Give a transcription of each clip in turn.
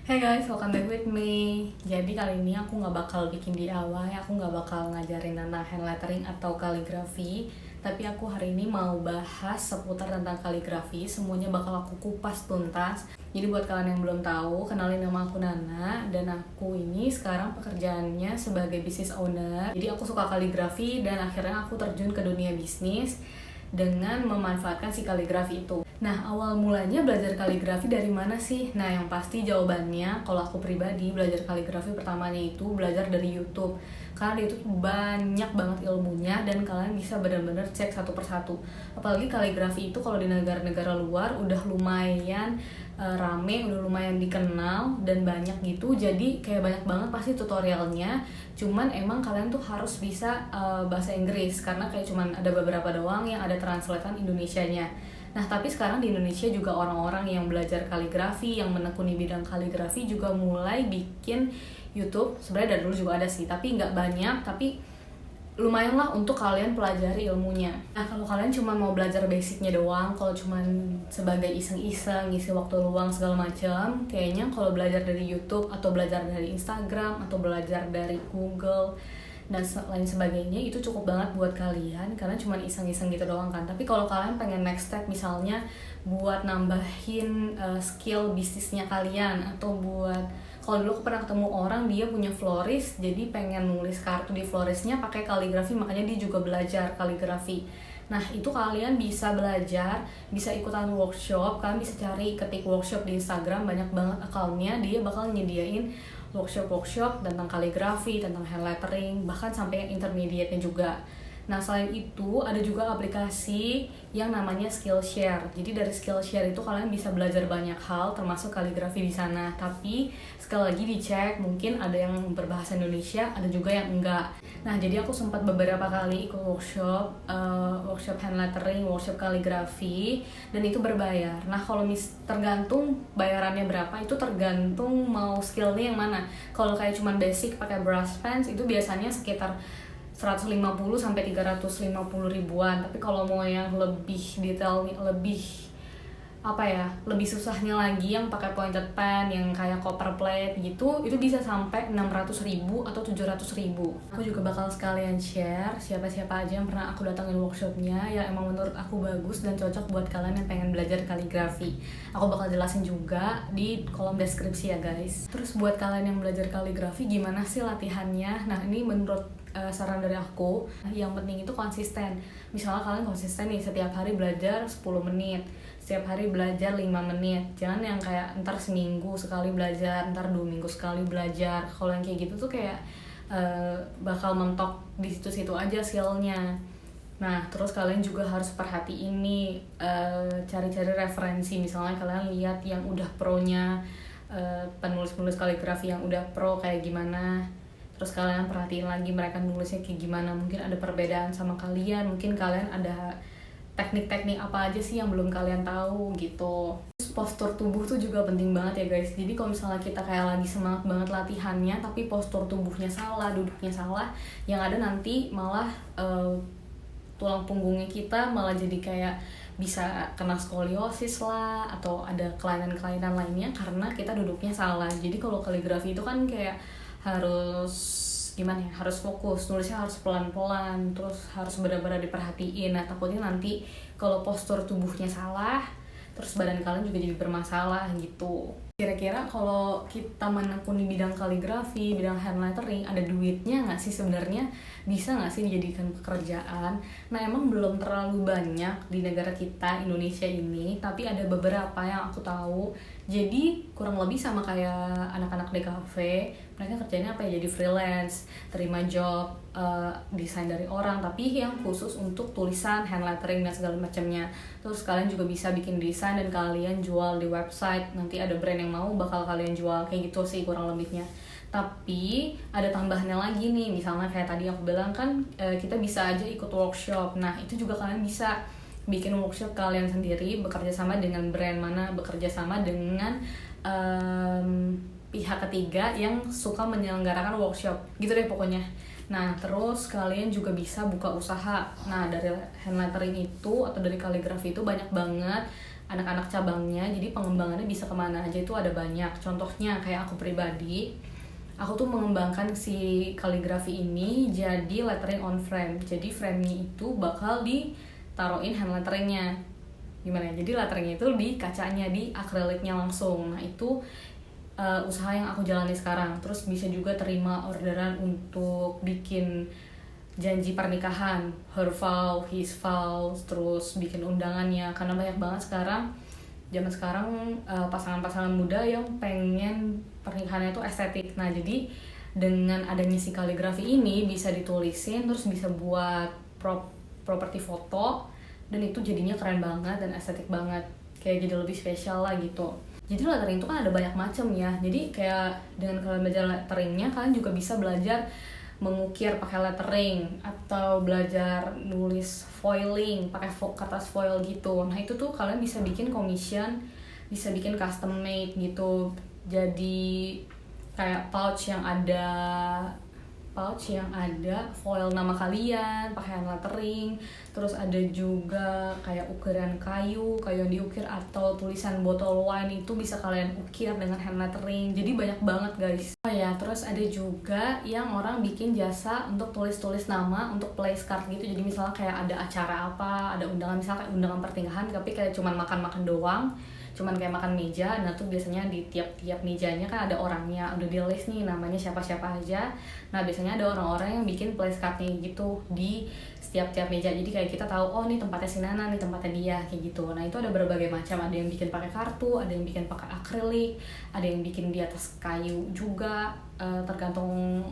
Hey guys, welcome back with me. Jadi kali ini aku nggak bakal bikin DIY, aku nggak bakal ngajarin tentang hand lettering atau kaligrafi. Tapi aku hari ini mau bahas seputar tentang kaligrafi. Semuanya bakal aku kupas tuntas. Jadi buat kalian yang belum tahu, kenalin nama aku Nana. Dan aku ini sekarang pekerjaannya sebagai business owner. Jadi aku suka kaligrafi dan akhirnya aku terjun ke dunia bisnis dengan memanfaatkan si kaligrafi itu. Nah, awal mulanya belajar kaligrafi dari mana sih? Nah, yang pasti jawabannya, kalau aku pribadi belajar kaligrafi pertamanya itu belajar dari YouTube. Karena di YouTube banyak banget ilmunya dan kalian bisa benar-benar cek satu persatu. Apalagi kaligrafi itu kalau di negara-negara luar udah lumayan rame, udah lumayan dikenal dan banyak gitu. Jadi kayak banyak banget pasti tutorialnya. Cuman emang kalian tuh harus bisa bahasa Inggris karena kayak cuman ada beberapa doang yang ada translatean Indonesianya. Nah, tapi sekarang di Indonesia juga orang-orang yang belajar kaligrafi, yang menekuni bidang kaligrafi juga mulai bikin YouTube. Sebenarnya dari dulu juga ada sih, tapi nggak banyak, tapi lumayan lah untuk kalian pelajari ilmunya. Nah, kalau kalian cuma mau belajar basicnya doang, kalau cuma sebagai iseng-iseng, ngisi waktu luang segala macam, kayaknya kalau belajar dari YouTube atau belajar dari Instagram atau belajar dari Google dan lain sebagainya itu cukup banget buat kalian karena cuma iseng-iseng gitu doang kan. Tapi kalau kalian pengen next step misalnya buat nambahin skill bisnisnya kalian atau buat kalau dulu aku pernah ketemu orang dia punya florist jadi pengen nulis kartu di floristnya pakai kaligrafi, makanya dia juga belajar kaligrafi. Nah, itu kalian bisa belajar, bisa ikutan workshop, kalian bisa cari ketik workshop di Instagram, banyak banget akunnya, dia bakal nyediain workshop tentang kaligrafi, tentang hand lettering, bahkan sampai yang intermediate-nya juga. Nah, selain itu ada juga aplikasi yang namanya Skillshare. Jadi dari Skillshare itu kalian bisa belajar banyak hal termasuk kaligrafi di sana. Tapi sekali lagi dicek, mungkin ada yang berbahasa Indonesia, ada juga yang enggak. Nah, jadi aku sempat beberapa kali ikut workshop hand lettering, workshop kaligrafi, dan itu berbayar. Nah, kalau tergantung bayarannya berapa, itu tergantung mau skillnya yang mana. Kalau kayak cuman basic pakai brush pens itu biasanya sekitar 150 sampai 350 ribuan. Tapi kalau mau yang lebih detail, lebih susahnya lagi yang pakai pointed pen yang kayak copper plate gitu, itu bisa sampai 600 ribu atau 700 ribu. Aku juga bakal sekalian share siapa-siapa aja yang pernah aku datangin workshopnya yang emang menurut aku bagus dan cocok buat kalian yang pengen belajar kaligrafi. Aku bakal jelasin juga di kolom deskripsi ya guys. Terus buat kalian yang belajar kaligrafi, gimana sih latihannya? Nah, ini menurut saran dari aku, yang penting itu konsisten. Misalnya kalian konsisten nih setiap hari belajar 10 menit, setiap hari belajar 5 menit. Jangan yang kayak ntar seminggu sekali belajar, ntar 2 minggu sekali belajar. Kalau yang kayak gitu tuh kayak bakal mentok di situ-situ aja skillnya. Nah, terus kalian juga harus perhatiin nih, cari-cari referensi. Misalnya kalian lihat yang udah pro-nya, penulis-penulis kaligrafi yang udah pro kayak gimana. Terus kalian perhatiin lagi mereka nulisnya kayak gimana, mungkin ada perbedaan sama kalian, mungkin kalian ada teknik-teknik apa aja sih yang belum kalian tahu gitu. Terus postur tubuh tuh juga penting banget ya guys. Jadi kalau misalnya kita kayak lagi semangat banget latihannya tapi postur tubuhnya salah, duduknya salah, yang ada nanti malah tulang punggungnya kita malah jadi kayak bisa kena skoliosis lah atau ada kelainan-kelainan lainnya karena kita duduknya salah. Jadi kalau kaligrafi itu kan kayak harus harus fokus, nulisnya harus pelan-pelan, terus harus benar-benar diperhatiin. Nah, takutnya nanti kalau postur tubuhnya salah terus badan kalian juga jadi bermasalah gitu. Kira-kira kalau kita menekuni bidang kaligrafi, bidang hand lettering, ada duitnya nggak sih sebenarnya? Bisa nggak sih dijadikan pekerjaan? Nah, emang belum terlalu banyak di negara kita, Indonesia ini, tapi ada beberapa yang aku tahu. Jadi kurang lebih sama kayak anak-anak di cafe, mereka kerjanya apa ya? Jadi freelance, terima job, desain dari orang, tapi yang khusus untuk tulisan, hand lettering dan segala macamnya. Terus kalian juga bisa bikin desain dan kalian jual di website. Nanti ada brand yang mau bakal kalian jual, kayak gitu sih kurang lebihnya. Tapi ada tambahannya lagi nih, misalnya kayak tadi aku bilang kan kita bisa aja ikut workshop. Nah, itu juga kalian bisa bikin workshop kalian sendiri, bekerja sama dengan brand mana, bekerja sama dengan pihak ketiga yang suka menyelenggarakan workshop gitu deh pokoknya. Nah, terus kalian juga bisa buka usaha. Nah, dari hand lettering itu atau dari kaligrafi itu banyak banget anak-anak cabangnya. Jadi pengembangannya bisa kemana aja itu ada banyak. Contohnya kayak aku pribadi, aku tuh mengembangkan si kaligrafi ini jadi lettering on frame. Jadi frame-nya itu bakal ditaruhin hand letteringnya. Gimana ya? Jadi letteringnya itu di kacanya, di akriliknya langsung. Nah, itu usaha yang aku jalani sekarang. Terus bisa juga terima orderan untuk bikin janji pernikahan, her vow, his vow, terus bikin undangannya. Karena banyak banget zaman sekarang pasangan-pasangan muda yang pengen pernikahannya itu estetik. Nah, jadi dengan adanya si kaligrafi ini bisa ditulisin, terus bisa buat properti foto, dan itu jadinya keren banget dan estetik banget, kayak jadi lebih spesial lah gitu. Jadi lettering itu kan ada banyak macam ya. Jadi kayak dengan kalian belajar letteringnya, kalian juga bisa belajar mengukir pakai lettering atau belajar nulis foiling pakai kertas foil gitu. Nah, itu tuh kalian bisa bikin commission, bisa bikin custom made gitu. Jadi kayak pouch yang foil nama kalian pakai hand lettering. Terus ada juga kayak ukiran kayu yang diukir, atau tulisan botol wine itu bisa kalian ukir dengan hand lettering. Jadi banyak banget guys. Oh ya, terus ada juga yang orang bikin jasa untuk tulis-tulis nama untuk place card gitu. Jadi misalnya kayak ada acara apa, ada undangan, misalnya kayak undangan pernikahan tapi kayak cuman makan-makan doang, cuman kayak makan meja. Nah, tuh biasanya di tiap mejanya kan ada orangnya, udah di list nih namanya siapa-siapa aja. Nah, biasanya ada orang-orang yang bikin place card-nya gitu di setiap meja. Jadi kayak kita tahu, oh nih tempatnya si Nana, nih tempatnya dia, kayak gitu. Nah, itu ada berbagai macam. Ada yang bikin pakai kartu, ada yang bikin pakai akrilik, ada yang bikin di atas kayu juga, tergantung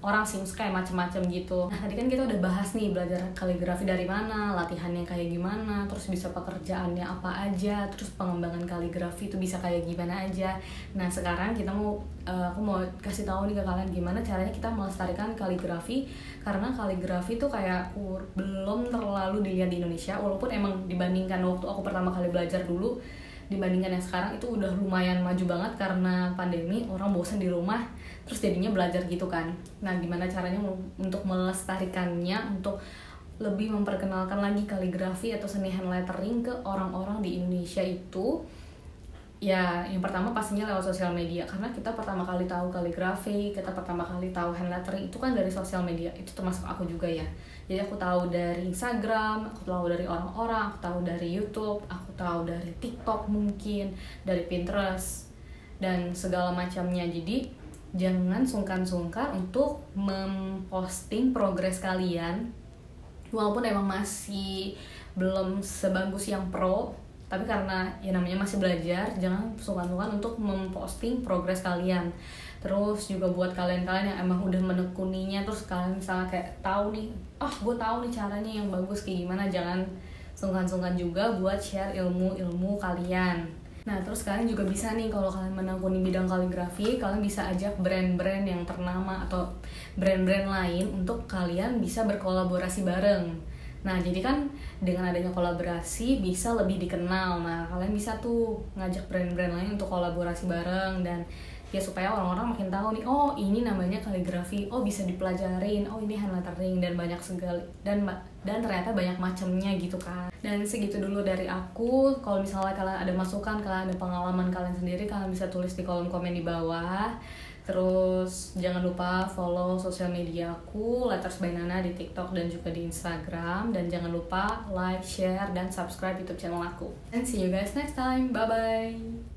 orang sih, kayak macam-macam gitu. Nah, tadi kan kita udah bahas nih belajar kaligrafi dari mana, latihannya kayak gimana, terus bisa pekerjaannya apa aja, terus pengembangan kaligrafi itu bisa kayak gimana aja. Nah, sekarang aku mau kasih tahu nih ke kalian gimana caranya kita melestarikan kaligrafi, karena kaligrafi itu kayak belum terlalu dilihat di Indonesia, walaupun emang dibandingkan waktu aku pertama kali belajar dulu dibandingkan yang sekarang itu udah lumayan maju banget karena pandemi, orang bosan di rumah, terus jadinya belajar gitu kan. Nah, gimana caranya untuk melestarikannya, untuk lebih memperkenalkan lagi kaligrafi atau seni hand lettering ke orang-orang di Indonesia itu? Ya, yang pertama pastinya lewat sosial media, karena kita pertama kali tahu kaligrafi, kita pertama kali tahu hand lettering itu kan dari sosial media. Itu termasuk aku juga ya. Jadi aku tahu dari Instagram, aku tahu dari orang-orang, aku tahu dari YouTube, aku tahu dari TikTok mungkin, dari Pinterest, dan segala macamnya. Jadi jangan sungkan-sungkan untuk memposting progres kalian, walaupun emang masih belum sebagus yang pro, tapi karena ya namanya masih belajar, jangan sungkan-sungkan untuk memposting progres kalian. Terus juga buat kalian-kalian yang emang udah menekuninya, terus kalian misalnya kayak tahu nih, gue tahu nih caranya yang bagus kayak gimana, jangan sungkan-sungkan juga buat share ilmu-ilmu kalian. Nah, terus kalian juga bisa nih, kalau kalian menekuni bidang kaligrafi, kalian bisa ajak brand-brand yang ternama atau brand-brand lain untuk kalian bisa berkolaborasi bareng. Nah, jadi kan dengan adanya kolaborasi bisa lebih dikenal. Nah, kalian bisa tuh ngajak brand-brand lain untuk kolaborasi bareng, dan ya supaya orang-orang makin tahu nih, oh ini namanya kaligrafi, oh bisa dipelajarin, oh ini hand lettering, dan banyak segala dan ternyata banyak macamnya gitu kan. Dan segitu dulu dari aku. Kalau misalnya kalian ada masukan, kalian ada pengalaman kalian sendiri, kalian bisa tulis di kolom komen di bawah. Terus jangan lupa follow sosial media aku, Letters by Nana, di TikTok dan juga di Instagram. Dan jangan lupa like, share, dan subscribe YouTube channel aku. And see you guys next time. Bye-bye.